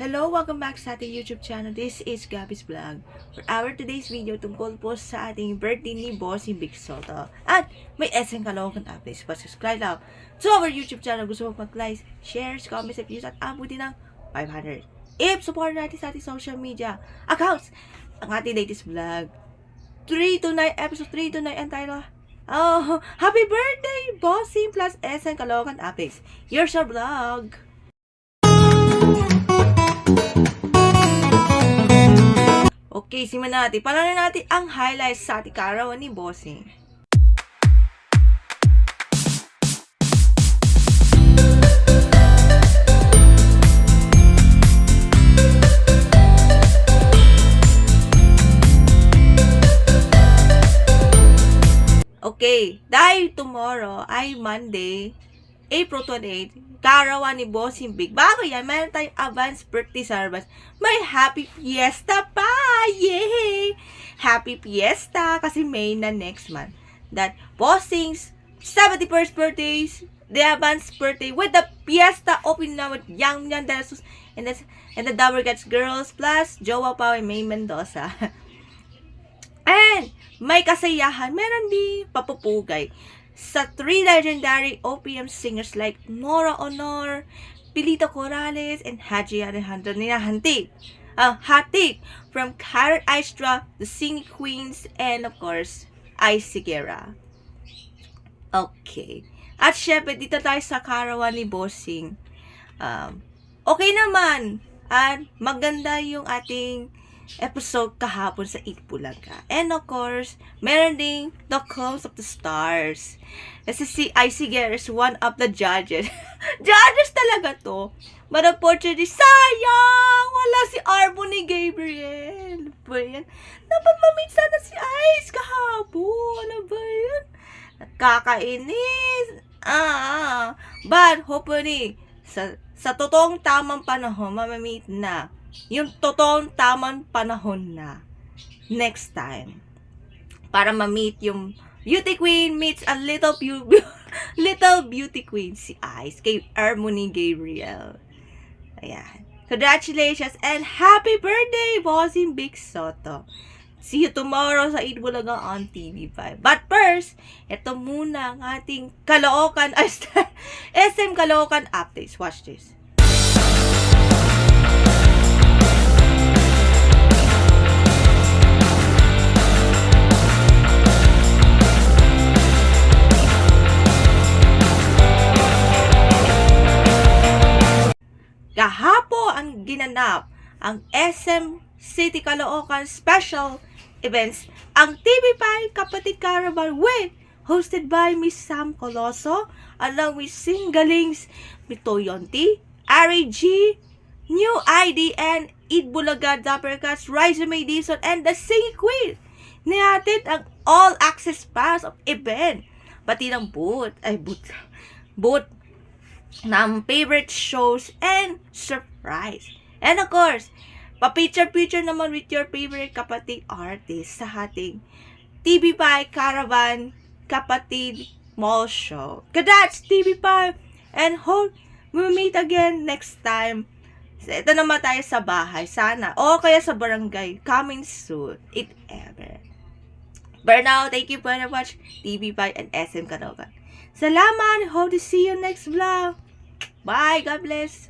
Hello! Welcome back sa ating YouTube channel. This is Gabby's Vlog. For our today's video, tungkol po sa ating birthday ni Bossing Big Soto. At may SM Caloocan updates. Subscribe lang to our YouTube channel. Gusto mo mag-like, shares, comments, and views at abutin ng 500. If support natin sa ating social media accounts, ang ating latest vlog. 3 to 9, episode 3 to 9 ang title. Oh, happy birthday, Bossing plus SM Caloocan updates. Here's our vlog. Okay, simulan natin. Palanan natin ang highlights sa ating kaarawan ni Bossing. Okay, dahil tomorrow ay Monday, April 28, kaarawan ni Bossing Big. Bago yan, meron tayong advance birthday service. May happy fiesta pa! Yay! Happy fiesta! Kasi May na next month. That Bossing's 71st birthday, the advance birthday with the fiesta open na with Yang Delsus and the Double Gets Girls plus Jowa Pao and May Mendoza. And may kasayahan, meron di papupugay sa 3 legendary OPM singers like Nora Honor, Pilito Corrales, and Haji Alejandro Ninahantig. Hatig from Karen Aistra, the Singing Queens, and of course, Icy Guerra. Okay. At syempre, dito tayo sa karawan ni Bossing. Okay naman. At maganda yung ating episode kahapon sa Itbulaga. And of course, meron ding The Comes of the Stars. Kasi si Icy Guerra is one of the judges. Judges talaga to. But unfortunately, sayang! Wala si Arboni Gabriel. Ano ba yan? Dapat ma-meet sana si Ice kahapon. Ano ba yan? Nakakainis. But hopefully, sa totoong tamang panahon, ma-meet na. Yung totoong tamang panahon na next time para ma-meet yung beauty queen meets a little beauty queen si Ice kay Arboni Gabriel. Ayan. Congratulations and happy birthday, Bossing Big Soto. See you tomorrow sa Itbulaga on TV5. But first, ito muna ang ating Caloocan SM Caloocan updates. Watch this. Kahapo ang ginanap ang SM City Caloocan Special Events ang TV5 Kapatid Caravan with hosted by Miss Sam Coloso along with Singalings Mitoyonti, Ari G, New ID and Itbulaga Dapper Cats, Rise May Dizon and the Singing Queen. Nihatid ang all access pass of event. Pati ng booth ng favorite shows and surprise. And of course, pa-picture naman with your favorite kapatid artist sa ating TV5 Caravan Kapatid Mall Show. Congrats TV5 and hope we'll meet again next time. Ito naman tayo sa bahay, sana. O kaya sa barangay, coming soon, if ever. But now, thank you very much, TV5 and SM Caloocan. Salamat! Hope to see you next vlog. Bye! God bless!